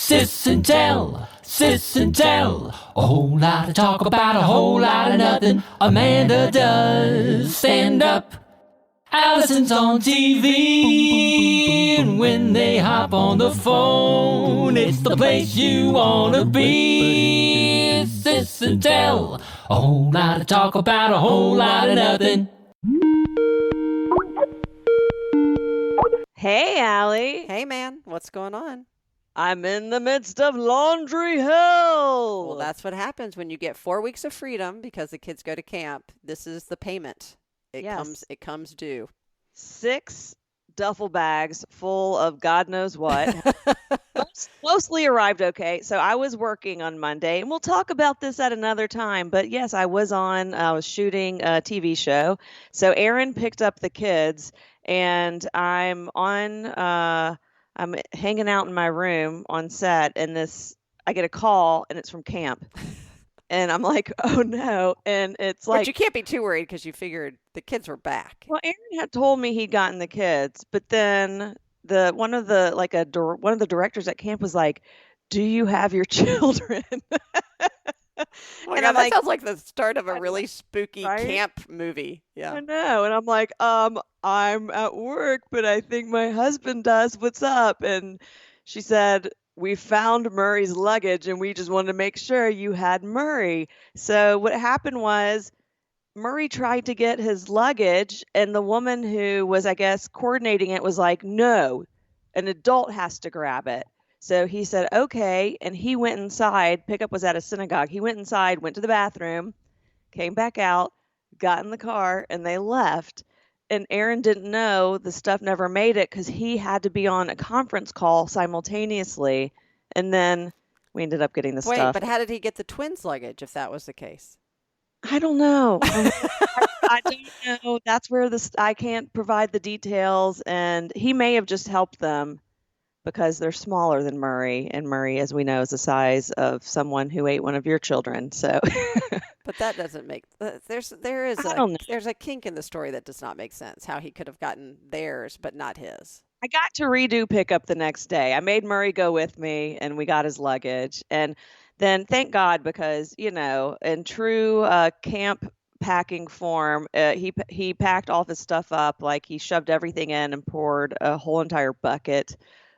Sis and tell. A whole lot of talk about a whole lot of nothing. Amanda does stand up. Alison's on TV. And when they hop on the phone, it's the place you want to be. Sis and tell. A whole lot of talk about a whole lot of nothing. Hey, Allie. Hey, man, what's going on? I'm in the midst of laundry hell. Well, that's what happens when you get 4 weeks of freedom because the kids go to camp. This is the payment. It comes due. 6 duffel bags full of God knows what. Mostly arrived okay. So I was working on Monday, and we'll talk about this at another time. But yes, I was shooting a TV show. So Aaron picked up the kids, and I'm hanging out in my room on set, and I get a call, and it's from camp. And I'm like, oh no. And it's like, but you can't be too worried because you figured the kids were back. Well, Aaron had told me he'd gotten the kids, but then one of the directors at camp was like, "Do you have your children?" Oh, and that sounds like the start of a really spooky camp movie. Yeah. I know. And I'm like, I'm at work, but I think my husband does. What's up? And she said, we found Murray's luggage, and we just wanted to make sure you had Murray. So what happened was Murray tried to get his luggage, and the woman who was, I guess, coordinating it was like, no, an adult has to grab it. So he said, okay, and he went inside. Pickup was at a synagogue. He went inside, went to the bathroom, came back out, got in the car, and they left. And Aaron didn't know the stuff never made it because he had to be on a conference call simultaneously. And then we ended up getting the stuff. Wait, but how did he get the twins' luggage if that was the case? I don't know. I don't know. That's where I can't provide the details. And he may have just helped them because they're smaller than Murray. And Murray, as we know, is the size of someone who ate one of your children. So, but that doesn't make there's a kink in the story that does not make sense. How he could have gotten theirs but not his. I got to redo pickup the next day. I made Murray go with me, and we got his luggage. And then thank God, because in true camp packing form, he packed all of his stuff up, like he shoved everything in and poured a whole entire bucket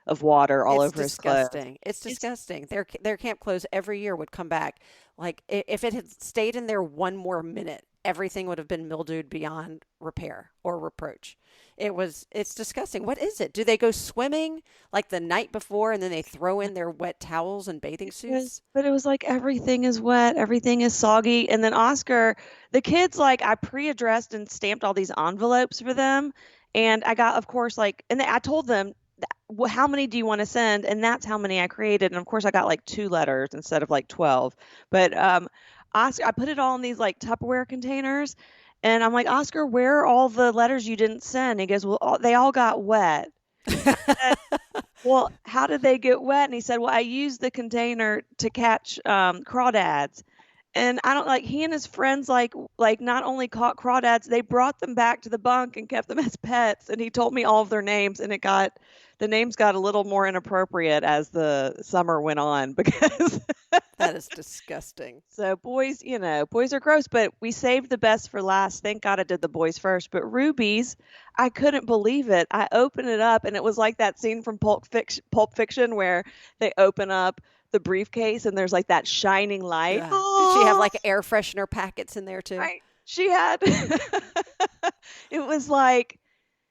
of water all over his clothes. It's disgusting. Their camp clothes every year would come back. Like if it had stayed in there one more minute, everything would have been mildewed beyond repair or reproach. It's disgusting. What is it? Do they go swimming like the night before and then they throw in their wet towels and bathing suits? But it was like everything is wet, everything is soggy. And then Oscar, the kids, like I pre-addressed and stamped all these envelopes for them. And I got, of course, I told them, how many do you want to send? And that's how many I created. And of course I got like 2 letters instead of like 12. But Oscar, I put it all in these like Tupperware containers. And I'm like, Oscar, where are all the letters you didn't send? He goes, well, they all got wet. Said, well, how did they get wet? And he said, well, I used the container to catch crawdads. And I don't he and his friends like not only caught crawdads, they brought them back to the bunk and kept them as pets. And he told me all of their names, and the names got a little more inappropriate as the summer went on because that is disgusting. So boys are gross, but we saved the best for last. Thank God I did the boys first. But Ruby's, I couldn't believe it. I opened it up, and it was like that scene from Pulp Fiction where they open up the briefcase and there's like that shining light. Yeah. Did she have like air freshener packets in there too? Right. She had, it was like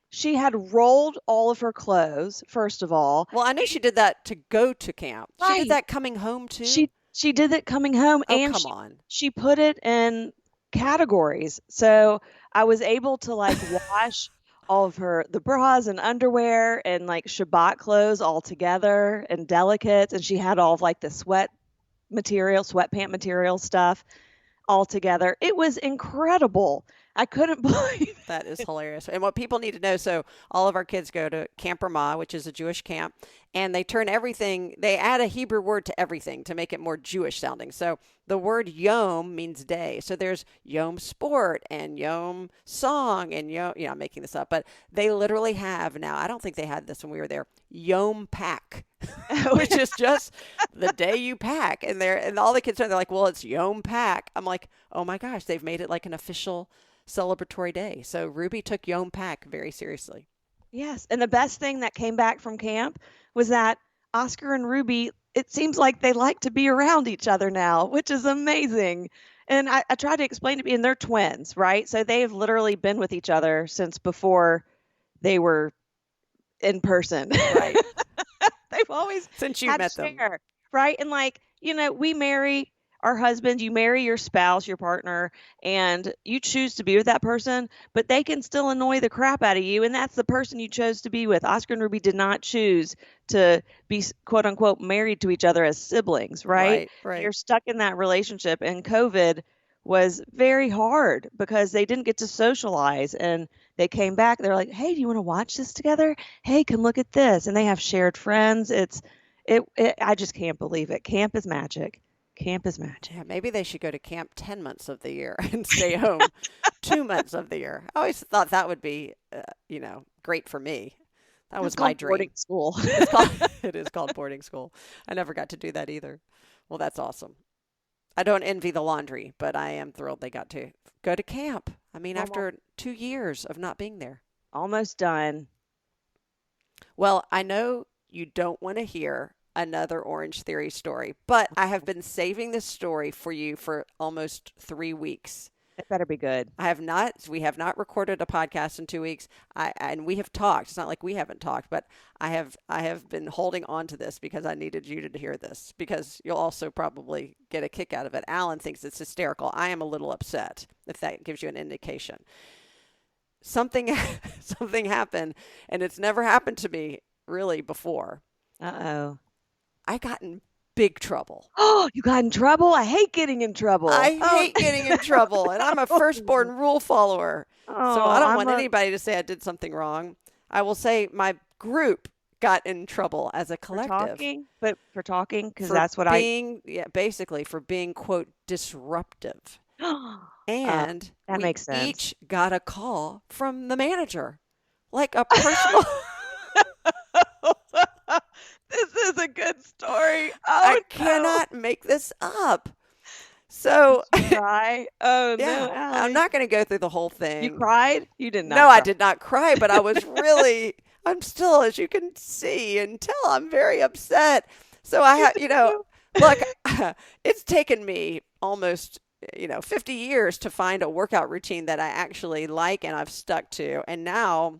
she had rolled all of her clothes, first of all. Well, I know she did that to go to camp. Right. She did that coming home too? She did it coming home. Oh, and come on. She put it in categories. So I was able to wash all of the bras and underwear and like Shabbat clothes all together and delicates. And she had all of the sweatpant material stuff all together. It was incredible. I couldn't believe That is hilarious. And what people need to know, so all of our kids go to Camp Ramah, which is a Jewish camp, and they turn everything, they add a Hebrew word to everything to make it more Jewish sounding. So the word Yom means day. So there's Yom Sport and Yom Song and Yom, I'm making this up, but they literally have now, I don't think they had this when we were there, Yom Pack, which is just the day you pack. And all the kids are, they're like, well, it's Yom Pack. I'm like, oh my gosh, they've made it like an official celebratory day. So Ruby took Yom Pack very seriously. Yes. And the best thing that came back from camp was that Oscar and Ruby, it seems like they like to be around each other now, which is amazing. And I tried to explain to me, and they're twins, right? So they've literally been with each other since before they were in person. Right. They've always Since you had met to them. share, right? And like, we marry our husbands, you marry your spouse, your partner, and you choose to be with that person, but they can still annoy the crap out of you, and that's the person you chose to be with. Oscar and Ruby did not choose to be quote unquote married to each other as siblings, right? Right. You're stuck in that relationship, and COVID was very hard because they didn't get to socialize, and they came back. They're like, "Hey, do you want to watch this together? Hey, come look at this." And they have shared friends. I just can't believe it. Camp is magic. Camp is magic. Yeah, maybe they should go to camp 10 months of the year and stay home 2 months of the year. I always thought that would be, great for me. That was my dream. Boarding school. It is called boarding school. I never got to do that either. Well, that's awesome. I don't envy the laundry, but I am thrilled they got to go to camp. I mean, after 2 years of not being there. Almost done. Well, I know you don't want to hear another Orange Theory story, but I have been saving this story for you for almost 3 weeks. It better be good. We have not recorded a podcast in 2 weeks. And we have talked. It's not like we haven't talked, but I have been holding on to this because I needed you to hear this, because you'll also probably get a kick out of it. Alan thinks it's hysterical. I am a little upset, if that gives you an indication. Something happened, and it's never happened to me really before. Uh-oh. I got in big trouble. Oh, you got in trouble? I hate getting in trouble. I hate getting in trouble, and I'm a firstborn rule follower. So I don't want anybody to say I did something wrong. I will say my group got in trouble as a collective. For talking, because that's what basically for being, quote, disruptive. And that makes sense. Each got a call from the manager, like a personal. This is a good story. I cannot make this up. So cry. Oh yeah, no, I'm not going to go through the whole thing. You cried? You did not. No, I did not cry, but I was really. I'm still, as you can see and tell, I'm very upset. So I have, look, it's taken me almost 50 years to find a workout routine that I actually like and I've stuck to. And now,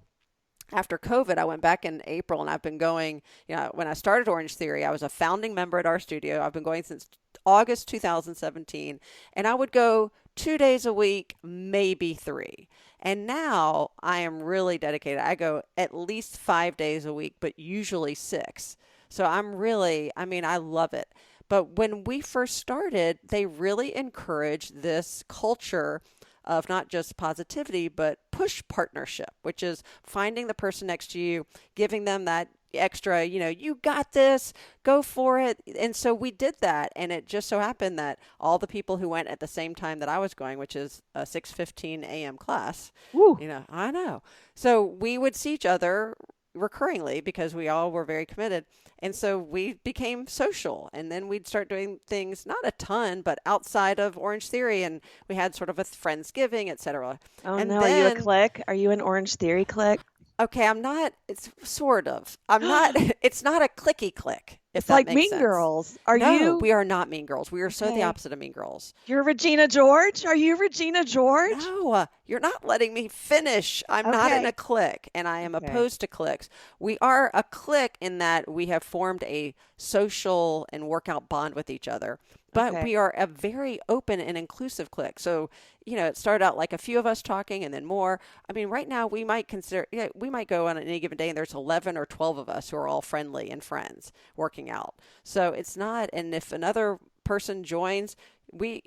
after COVID, I went back in April, and I've been going, when I started Orange Theory, I was a founding member at our studio. I've been going since August 2017, and I would go 2 days a week, maybe 3. And now I am really dedicated. I go at least 5 days a week, but usually 6. So I love it. But when we first started, they really encouraged this culture of not just positivity, but push partnership, which is finding the person next to you, giving them that extra, you got this, go for it. And so we did that. And it just so happened that all the people who went at the same time that I was going, which is a 6:15 a.m. class, Woo. I know. So we would see each other recurringly because we all were very committed. And so we became social, and then we'd start doing things, not a ton, but outside of Orange Theory. And we had sort of a Friendsgiving, etc. Oh, and no. Are you a clique? Are you an Orange Theory clique? Okay, I'm not. It's sort of. I'm not. It's not a clicky click. It's like Mean Girls. No, we are not Mean Girls. We are so the opposite of Mean Girls. You're Regina George? Are you Regina George? No, you're not letting me finish. I'm not in a clique, and I am opposed to cliques. We are a clique in that we have formed a social and workout bond with each other. But we are a very open and inclusive clique. So, it started out like a few of us talking and then more. I mean, right now we might go on any given day and there's 11 or 12 of us who are all friendly and friends working working out. So it's not, and if another person joins, we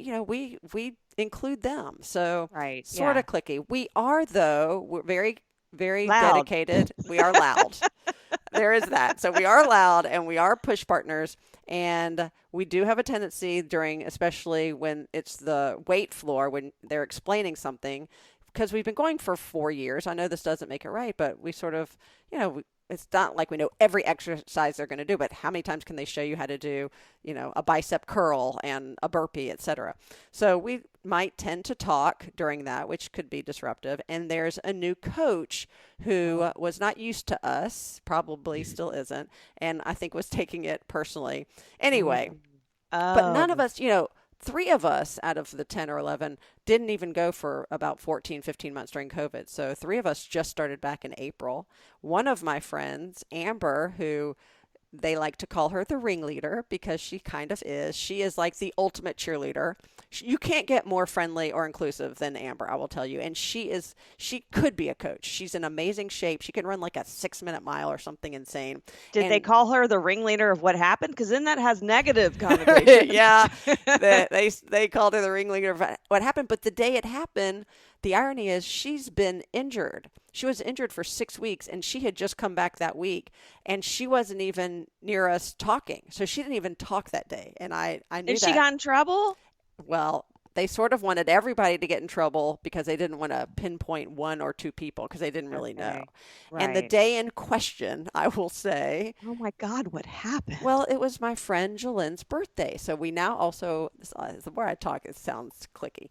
include them. So Right. sort Yeah. of clicky. We are, though, we're very, very Loud. dedicated. We are loud. There is that. So we are loud and we are push partners. And we do have a tendency during, especially when it's the weight floor, when they're explaining something, because we've been going for 4 years. I know this doesn't make it right, but we sort of, it's not like we know every exercise they're going to do, but how many times can they show you how to do, a bicep curl and a burpee, etc. So we might tend to talk during that, which could be disruptive. And there's a new coach who was not used to us, probably still isn't, and I think was taking it personally. Anyway, but none of us, 3 of us out of the 10 or 11 didn't even go for about 14, 15 months during COVID. So 3 of us just started back in April. One of my friends, Amber, who they like to call her the ringleader because she kind of is. She is like the ultimate cheerleader. You can't get more friendly or inclusive than Amber, I will tell you. And she could be a coach. She's in amazing shape. She can run like a 6-minute mile or something insane. Did they call her the ringleader of what happened? Because then that has negative connotations. Yeah, they called her the ringleader of what happened. But the day it happened, the irony is she's been injured. She was injured for 6 weeks, and she had just come back that week, and she wasn't even near us talking. So she didn't even talk that day, and I knew that. And she got in trouble? Well, they sort of wanted everybody to get in trouble because they didn't want to pinpoint 1 or 2 people because they didn't really know. Right. And the day in question, I will say. Oh my God, what happened? Well, it was my friend Jalen's birthday. So we now also, the more I talk, it sounds clicky.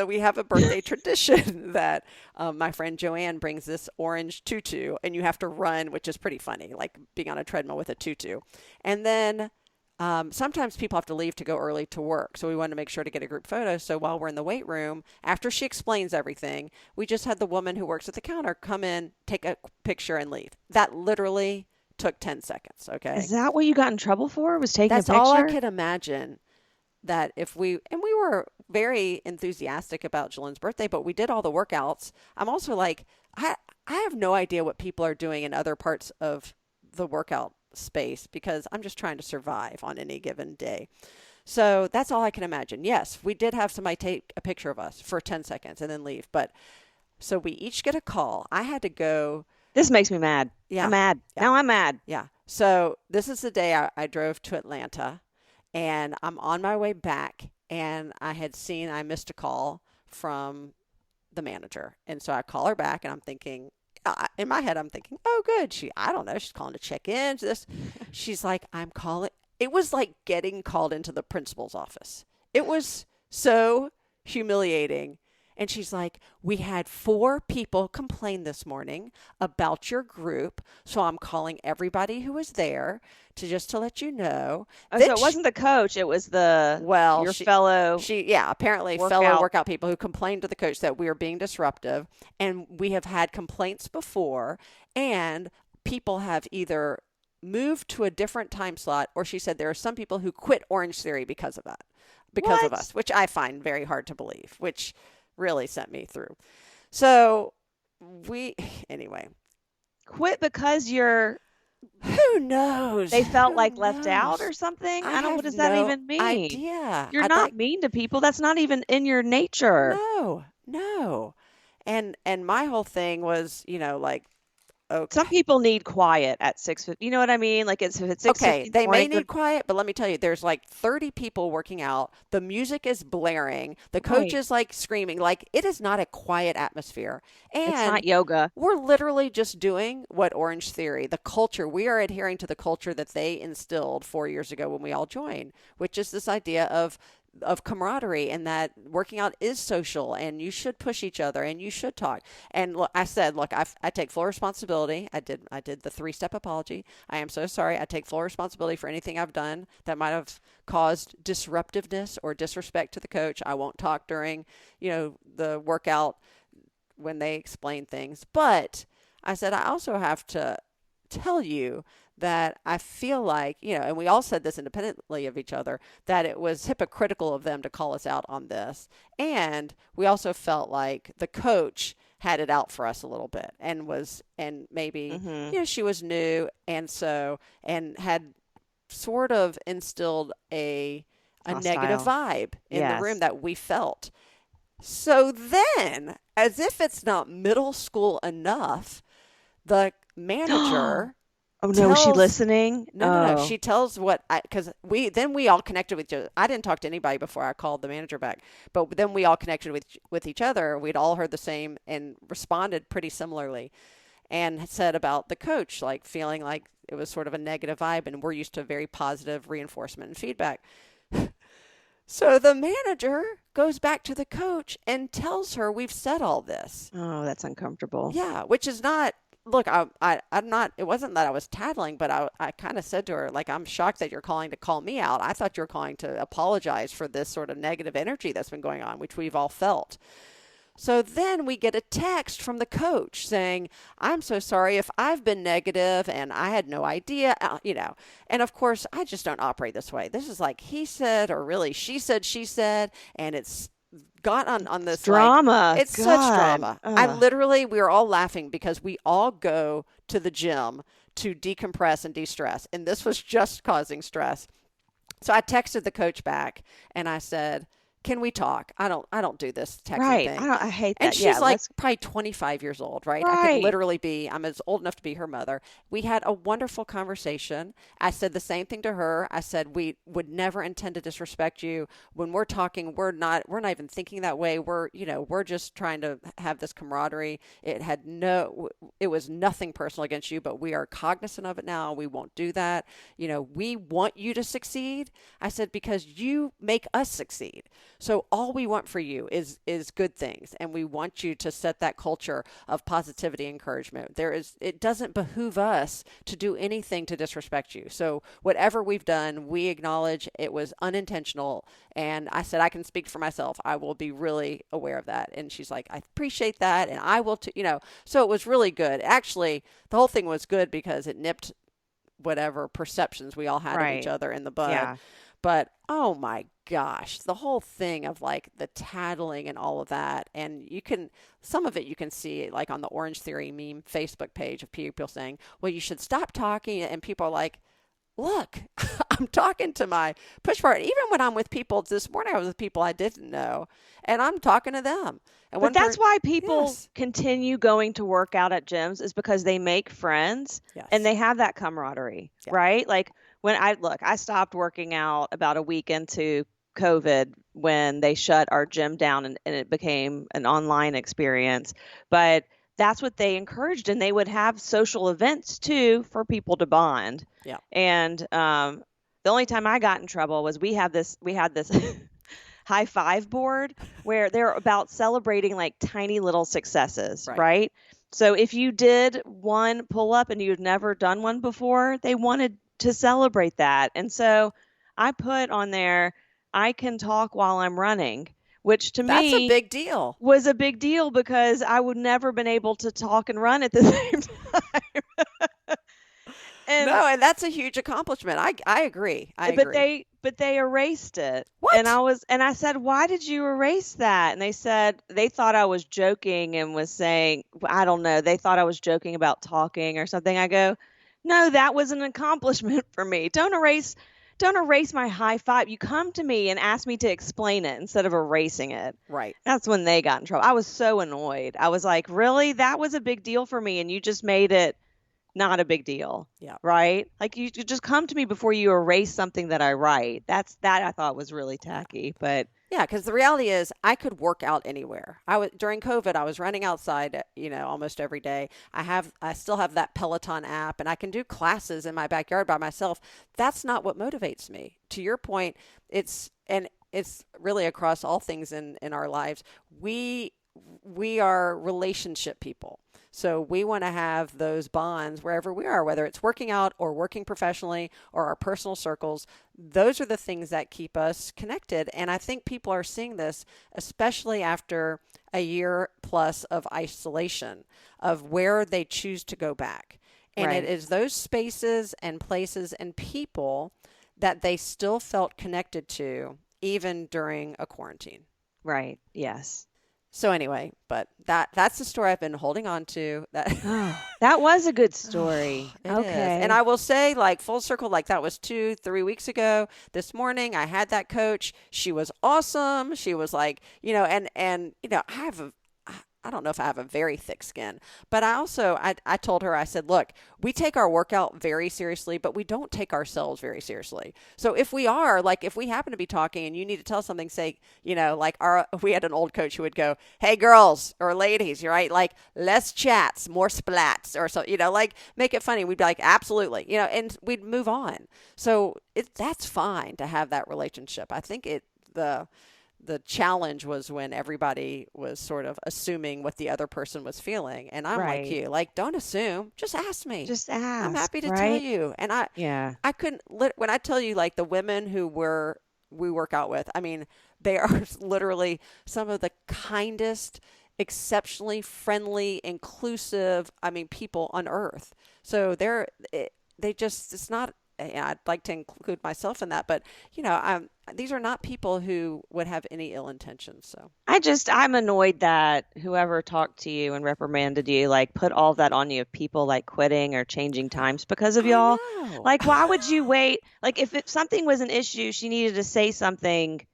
We have a birthday tradition that my friend Joanne brings this orange tutu, and you have to run, which is pretty funny, like being on a treadmill with a tutu. And then sometimes people have to leave to go early to work. So we wanted to make sure to get a group photo. So while we're in the weight room, after she explains everything, we just had the woman who works at the counter come in, take a picture, and leave. That literally took 10 seconds. Okay. Is that what you got in trouble for? Was taking That's a picture? all I could imagine. That we were very enthusiastic about Jalen's birthday, but we did all the workouts. I'm also like, I have no idea what people are doing in other parts of the workout space because I'm just trying to survive on any given day. So that's all I can imagine. Yes, we did have somebody take a picture of us for 10 seconds and then leave. But so we each get a call. I had to go. This makes me mad. Yeah. I'm mad. Yeah. Now I'm mad. Yeah. So this is the day I drove to Atlanta, and I'm on my way back, and I missed a call from the manager. And so I call her back, and I'm thinking, in my head, I'm thinking, oh, good. I don't know. She's calling to check in. She's like, I'm calling. It was like getting called into the principal's office. It was so humiliating. And she's like, we had 4 people complain this morning about your group. So I'm calling everybody who was there to let you know. Oh, so it wasn't the coach. It was your fellow. Apparently fellow workout people who complained to the coach that we were being disruptive. And we have had complaints before. And people have either moved to a different time slot, or she said there are some people who quit Orange Theory because of that, because of us, which I find very hard to believe, which really sent me through. So anyway. Quit because you're. Who knows? They felt like left out or something? What does that even mean? Idea. You're not mean to people. That's not even in your nature. No. And my whole thing was, like, okay. Some people need quiet at 6:50. You know what I mean? Like if it's 6:50. Okay, they may need quiet, but let me tell you, there's like 30 people working out. The music is blaring. The coach is like screaming. Like, it is not a quiet atmosphere. And it's not yoga. We're literally just doing what Orange Theory, the culture, we are adhering to the culture that they instilled 4 years ago when we all joined, which is this idea of camaraderie, and that working out is social, and you should push each other, and you should talk. And look, I said, I take full responsibility. I did the 3-step apology. I am so sorry. I take full responsibility for anything I've done that might have caused disruptiveness or disrespect to the coach. I won't talk during, the workout when they explain things. But I said, I also have to tell you that I feel like, and we all said this independently of each other, that it was hypocritical of them to call us out on this. And we also felt like the coach had it out for us a little bit and maybe, she was new. And had sort of instilled a negative Hostile. vibe in the room Yes. that we felt. So then, as if it's not middle school enough, the manager Oh no, was she tells listening? no. Oh, She tells because we all connected with each other. I didn't talk to anybody before I called the manager back, but then we all connected with each other. We'd all heard the same and responded pretty similarly, and said about the coach, like feeling like it was sort of a negative vibe, and we're used to very positive reinforcement and feedback. So the manager goes back to the coach and tells her we've said all this. oh, that's uncomfortable. Yeah, which is not, look, I'm not, it wasn't that I was tattling, but I kind of said to her, like, I'm shocked that you're calling to call me out. I thought you were calling to apologize for this sort of negative energy that's been going on, which we've all felt. So then we get a text from the coach saying, I'm so sorry if I've been negative and I had no idea, And of course, I just don't operate this way. This is like he said, or really she said, and it's got on this Drama. It's such God. drama. We were all laughing because we all go to the gym to decompress and de-stress, and this was just causing stress. So I texted the coach back and I said, can we talk? I don't do this texting Right. thing. I hate that. And she's Yeah, like let's. probably 25 years old, right? I Right. could literally I'm as old enough to be her mother. We had a wonderful conversation. I said the same thing to her. I said, we would never intend to disrespect you. When we're talking, we're not even thinking that way. We're just trying to have this camaraderie. It was nothing personal against you, but we are cognizant of it now. We won't do that. We want you to succeed. I said, because you make us succeed. So all we want for you is good things, and we want you to set that culture of positivity and encouragement. It doesn't behoove us to do anything to disrespect you. So whatever we've done, we acknowledge it was unintentional. And I said, I can speak for myself. I will be really aware of that. And she's like, I appreciate that, and I will too. So it was really good. Actually, the whole thing was good because it nipped whatever perceptions we all had of each Right. other in the bud. Yeah. But oh my gosh, the whole thing of like the tattling and all of that. And some of it you can see like on the Orange Theory meme Facebook page of people saying, well, you should stop talking. And people are like, look, I'm talking to my push part. Even when I'm with people, this morning I was with people I didn't know, and I'm talking to them. And But that's why people Yes. continue going to work out at gyms, is because they make friends Yes. and they have that camaraderie, Yeah. right? Like when I stopped working out about a week into COVID when they shut our gym down and it became an online experience. But that's what they encouraged, and they would have social events too for people to bond. Yeah. And the only time I got in trouble was we had this high five board where they're about celebrating like tiny little successes, right? So if you did one pull up and you'd never done one before, they wanted to celebrate that. And so I put on there, I can talk while I'm running, which to That's me a big deal. was a big deal because I would never been able to talk and run at the same time. And that's a huge accomplishment. I agree. I agree. But they erased it. What? And I said, why did you erase that? And they said they thought I was joking and was saying, I don't know, they thought I was joking about talking or something. I go, no, that was an accomplishment for me. Don't erase my high five. You come to me and ask me to explain it instead of erasing it. Right. That's when they got in trouble. I was so annoyed. I was like, really? That was a big deal for me, and you just made it not a big deal. Yeah. Right? Like you just come to me before you erase something that I write. That I thought was really tacky, but Yeah, because the reality is I could work out anywhere. During COVID, I was running outside, almost every day. I still have that Peloton app, and I can do classes in my backyard by myself. That's not what motivates me. To your point, it's really across all things in our lives. We are relationship people. So we want to have those bonds wherever we are, whether it's working out or working professionally or our personal circles. Those are the things that keep us connected. And I think people are seeing this, especially after a year plus of isolation, of where they choose to go back. And Right. it is those spaces and places and people that they still felt connected to, even during a quarantine. right. Yes. So anyway, but that's the story I've been holding on to. That was a good story. It Okay. is. And I will say, like, full circle, like that was 2-3 weeks ago. This morning I had that coach. She was awesome. She was like, and I don't know if I have a very thick skin, but I told her, I said, look, we take our workout very seriously, but we don't take ourselves very seriously. So if we happen to be talking and you need to tell something, say, we had an old coach who would go, hey, girls or ladies, you're right. Like, less chats, more splats, or so, make it funny. We'd be like, absolutely, and we'd move on. So that's fine to have that relationship. I think the challenge was when everybody was sort of assuming what the other person was feeling. And I'm like you, like, don't assume, just ask me. Just ask. I'm happy to tell you. And I couldn't, when I tell you, like, the women who we work out with, I mean, they are literally some of the kindest, exceptionally friendly, inclusive, people on earth. So it's not, I'd like to include myself in that, but these are not people who would have any ill intentions. So I'm annoyed that whoever talked to you and reprimanded you, like, put all that on you of people like quitting or changing times because of y'all. I know. Like, why would you wait? Like, if something was an issue, she needed to say something.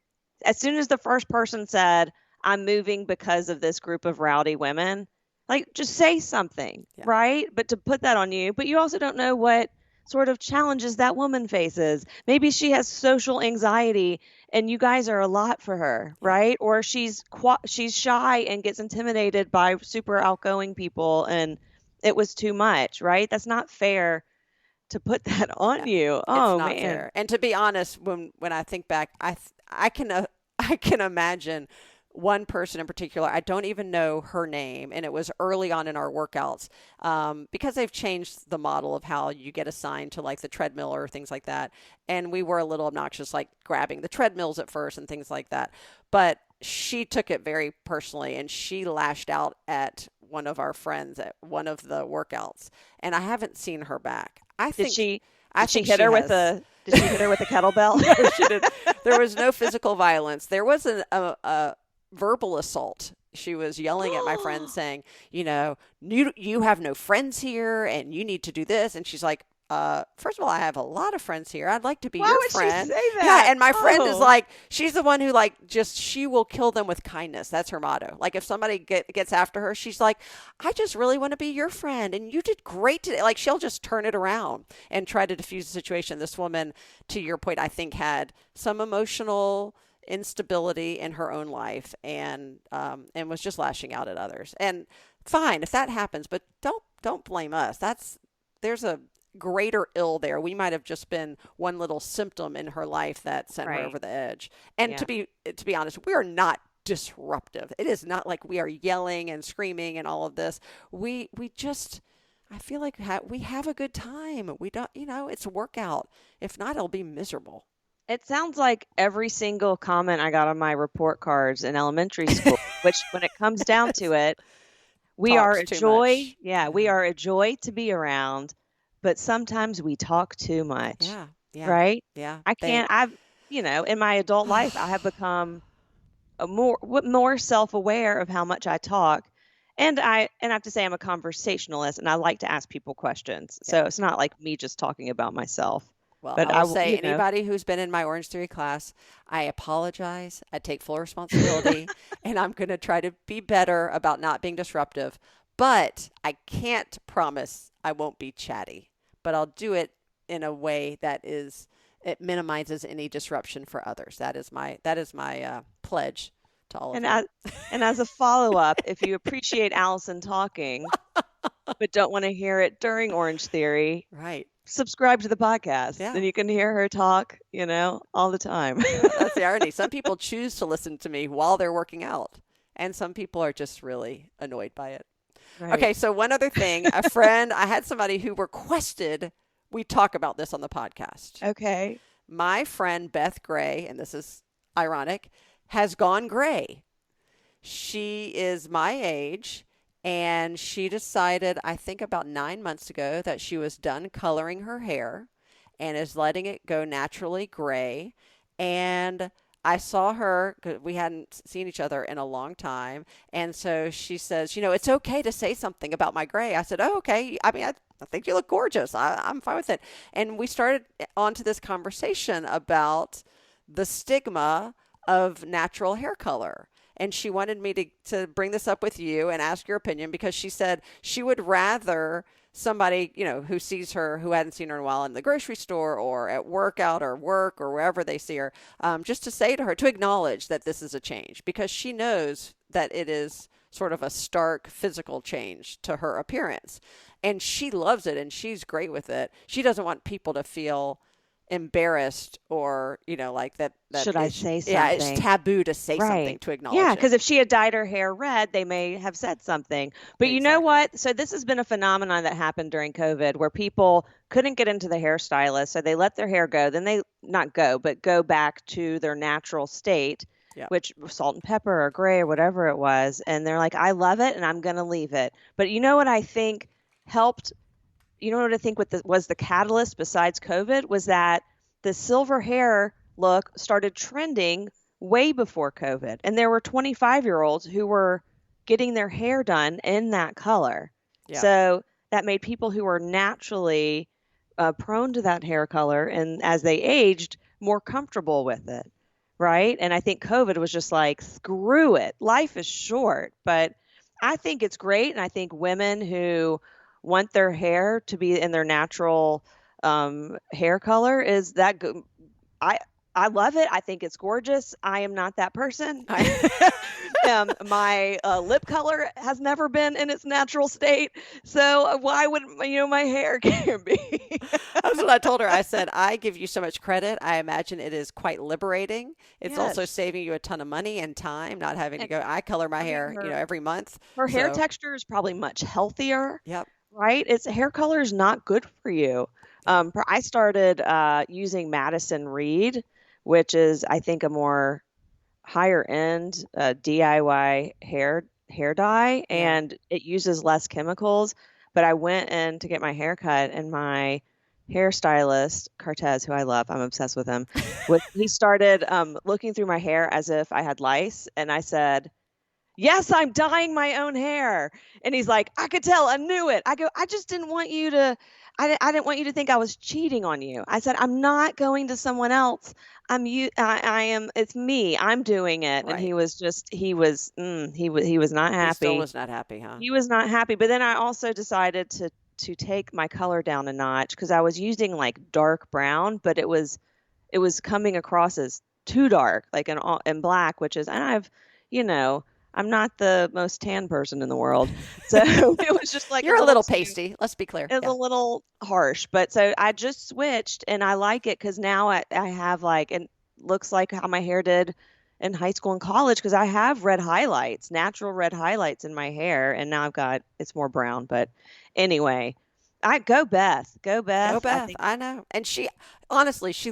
As soon as the first person said, I'm moving because of this group of rowdy women, like, just say something, right? But to put that on you, but you also don't know what sort of challenges that woman faces. Maybe she has social anxiety and you guys are a lot for her, right? Or she's shy and gets intimidated by super outgoing people and it was too much, right? That's not fair to put that on you. Oh, it's not man. fair. And to be honest, when I think back, I can imagine one person in particular. I don't even know her name, and it was early on in our workouts, because they've changed the model of how you get assigned to, like, the treadmill or things like that. And we were a little obnoxious, like grabbing the treadmills at first and things like that. But she took it very personally, and she lashed out at one of our friends at one of the workouts, and I haven't seen her back. Did she hit her with a kettlebell? No, she did. There was no physical violence. There was a verbal assault. She was yelling at my friend saying, you have no friends here and you need to do this. And she's like, first of all, I have a lot of friends here. I'd like to be your friend. Why would she say that? Yeah, and my friend is like, she's the one who, like, she will kill them with kindness. That's her motto. Like, if somebody gets after her, she's like, I just really want to be your friend, and you did great today. Like, she'll just turn it around and try to diffuse the situation. This woman, to your point, I think had some emotional instability in her own life and was just lashing out at others. And fine if that happens, but don't blame us. There's a greater ill there. We might have just been one little symptom in her life that sent her over the edge. And to be honest, we are not disruptive. It is not like we are yelling and screaming and all of this. We just, I feel like we have a good time. We don't, it's a workout. If not, it'll be miserable. It sounds like every single comment I got on my report cards in elementary school, which when it comes down to it, we are a joy. Yeah, we are a joy to be around, but sometimes we talk too much. Yeah. Right? Yeah. In my adult life, I have become more self-aware of how much I talk. And I have to say I'm a conversationalist and I like to ask people questions. So it's not like me just talking about myself. Well, but I will say anybody who's been in my Orange Theory class, I apologize. I take full responsibility and I'm going to try to be better about not being disruptive, but I can't promise I won't be chatty, but I'll do it in a way that it minimizes any disruption for others. That is my pledge to all of you. And as a follow-up, if you appreciate Alison talking, but don't want to hear it during Orange Theory, right? Subscribe to the podcast. Then you can hear her talk, all the time. That's the irony. Some people choose to listen to me while they're working out, and some people are just really annoyed by it. Right. Okay, so one other thing. I had somebody who requested we talk about this on the podcast. Okay. My friend Beth Gray, and this is ironic, has gone gray. She is my age. And she decided, I think about 9 months ago, that she was done coloring her hair and is letting it go naturally gray. And I saw her, 'cause we hadn't seen each other in a long time. And so she says, it's okay to say something about my gray. I said, oh, okay. I mean, I think you look gorgeous. I'm fine with it. And we started onto this conversation about the stigma of natural hair color. And she wanted me to bring this up with you and ask your opinion, because she said she would rather somebody, who sees her, who hadn't seen her in a while in the grocery store or at workout or work or wherever they see her, just to say to her, to acknowledge that this is a change, because she knows that it is sort of a stark physical change to her appearance. And she loves it and she's great with it. She doesn't want people to feel embarrassed or like that should I say something? Yeah, it's taboo to say something, to acknowledge Yeah, it. because if she had dyed her hair red, they may have said something. But you know what? So this has been a phenomenon that happened during COVID, where people couldn't get into the hairstylist, so they let their hair go. Then they go back to their natural state, which was salt and pepper or gray or whatever it was, and they're like, I love it and I'm gonna leave it. But you know what I think helped? You know what I think was the catalyst besides COVID was that the silver hair look started trending way before COVID. And there were 25-year-olds who were getting their hair done in that color. Yeah. So that made people who were naturally prone to that hair color, and as they aged, more comfortable with it. Right. And I think COVID was just like, screw it. Life is short. But I think it's great. And I think women who want their hair to be in their natural hair color is that good. I love it. I think it's gorgeous. I am not that person. My lip color has never been in its natural state. So why would my hair can't be? That's what I told her. I said, I give you so much credit. I imagine it is quite liberating. It's also saving you a ton of money and time, not having to go. I color my hair, every month. Her hair texture is probably much healthier. Yep. Right? Its hair color is not good for you. I started using Madison Reed, which is, I think, a more higher end DIY hair dye, and it uses less chemicals. But I went in to get my hair cut, and my hairstylist, Cartez, who I love, I'm obsessed with him, he started looking through my hair as if I had lice, and I said, yes, I'm dyeing my own hair. And he's like, I could tell, I knew it. I go, I just didn't want you to, I didn't want you to think I was cheating on you. I said, I'm not going to someone else. I am, it's me. I'm doing it. Right. And he was not happy. He still was not happy, huh? He was not happy. But then I also decided to take my color down a notch, because I was using like dark brown, but it was coming across as too dark, like in black, which is, and I'm not the most tan person in the world. So it was just like, you're a little pasty. Let's be clear. It's a little harsh, but so I just switched, and I like it because now I have it looks like how my hair did in high school and college, because I have natural red highlights in my hair, and now it's more brown. But anyway, go Beth. I know. And she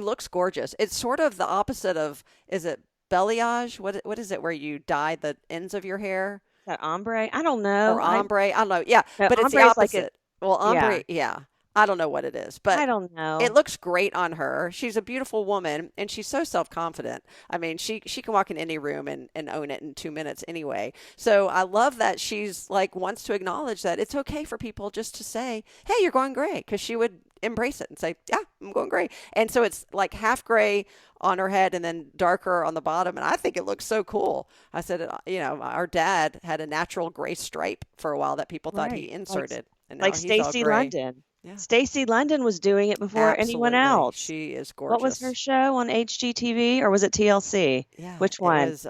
looks gorgeous. It's sort of the opposite of, is it balayage? What is it where you dye the ends of your hair? That ombre? I don't know. Or ombre? I don't know. Yeah, but it's the opposite. Ombre, yeah. I don't know what it is, but I don't know. It looks great on her. She's a beautiful woman, and she's so self-confident. I mean, she can walk in any room and own it in 2 minutes anyway. So I love that she's wants to acknowledge that it's okay for people just to say, hey, you're going gray, because she would embrace it and say, yeah, I'm going gray. And so it's like half gray on her head and then darker on the bottom. And I think it looks so cool. I said, our dad had a natural gray stripe for a while that people thought he inserted. And like Stacey London. Yeah. Stacey London was doing it before anyone else. She is gorgeous. What was her show on HGTV, or was it TLC? Yeah. Which one? It was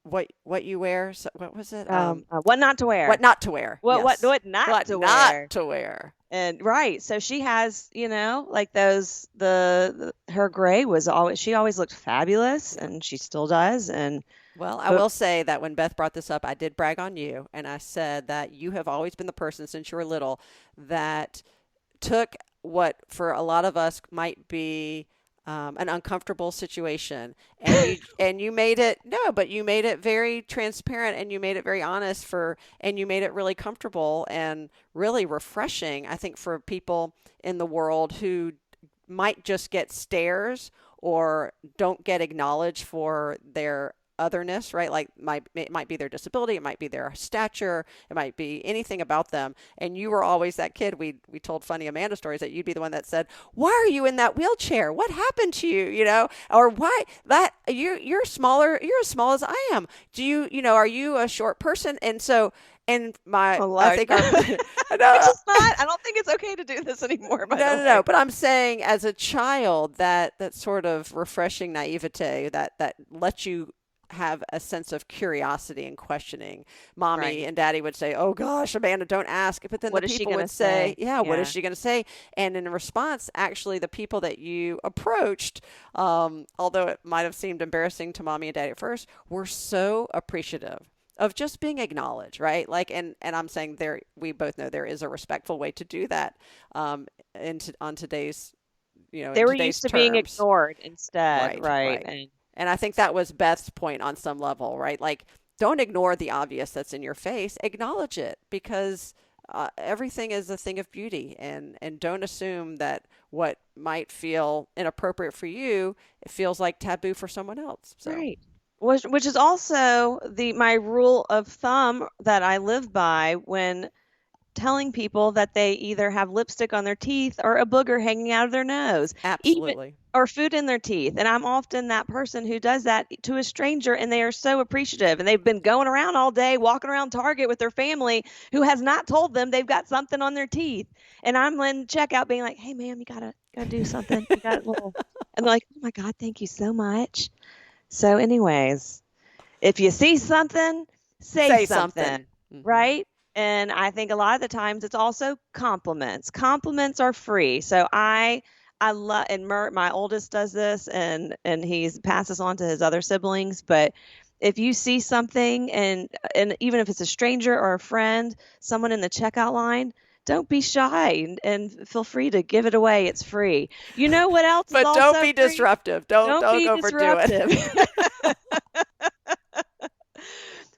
what you wear. So, what was it? What not to wear. What not to wear. What yes. what not to wear. Not to wear. And right, so she has, like those her gray was always, she always looked fabulous, and she still does. And well, I will say that when Beth brought this up, I did brag on you, and I said that you have always been the person since you were little that took what for a lot of us might be an uncomfortable situation, and you made it you made it very transparent, and you made it very honest and you made it really comfortable and really refreshing, I think, for people in the world who might just get stares or don't get acknowledged for their otherness, right? Like it might be their disability, it might be their stature, it might be anything about them. And you were always that kid. We told funny Amanda stories that you'd be the one that said, "Why are you in that wheelchair? What happened to you?" You know, or why that you're smaller, you're as small as I am. Do you know, are you a short person? And so I think I don't think it's okay to do this anymore. No. But I'm saying, as a child, that sort of refreshing naivete that lets you have a sense of curiosity and questioning. Mommy and Daddy would say, "Oh gosh, Amanda, don't ask." But then the people would say, "Yeah, what is she going to say?" And in response, actually, the people that you approached, although it might have seemed embarrassing to Mommy and Daddy at first, were so appreciative of just being acknowledged, right? Like, and I'm saying we both know there is a respectful way to do that on today's, they were used to being ignored instead, right. And I think that was Beth's point on some level, right? Like, don't ignore the obvious that's in your face. Acknowledge it, because everything is a thing of beauty, and don't assume that what might feel inappropriate for you, it feels like taboo for someone else. So. Right. Which is also my rule of thumb that I live by when telling people that they either have lipstick on their teeth or a booger hanging out of their nose. Absolutely. Or food in their teeth. And I'm often that person who does that to a stranger, and they are so appreciative. And they've been going around all day, walking around Target with their family who has not told them they've got something on their teeth. And I'm in checkout being like, "Hey, ma'am, you gotta do something. You got a little," and they're like, "Oh my God, thank you so much." So anyways, if you see something, say something. Mm-hmm. Right? And I think a lot of the times it's also compliments. Compliments are free. So I love, and my oldest does this, and he passes on to his other siblings. But if you see something, and even if it's a stranger or a friend, someone in the checkout line, don't be shy and feel free to give it away. It's free. You know what else? But is don't also be free? Disruptive. Don't overdo it.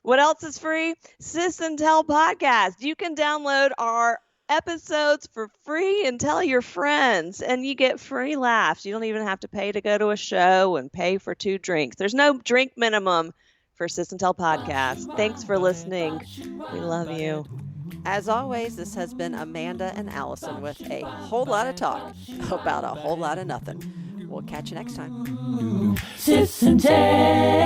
What else is free? Sis and Tell podcast. You can download our episodes for free and tell your friends, and you get free laughs. You don't even have to pay to go to a show and pay for 2 drinks. There's no drink minimum for Sis and Tell podcast. Thanks for listening. We love you. As always, this has been Amanda and Alison with a whole lot of talk about a whole lot of nothing. We'll catch you next time. Sis and Tell.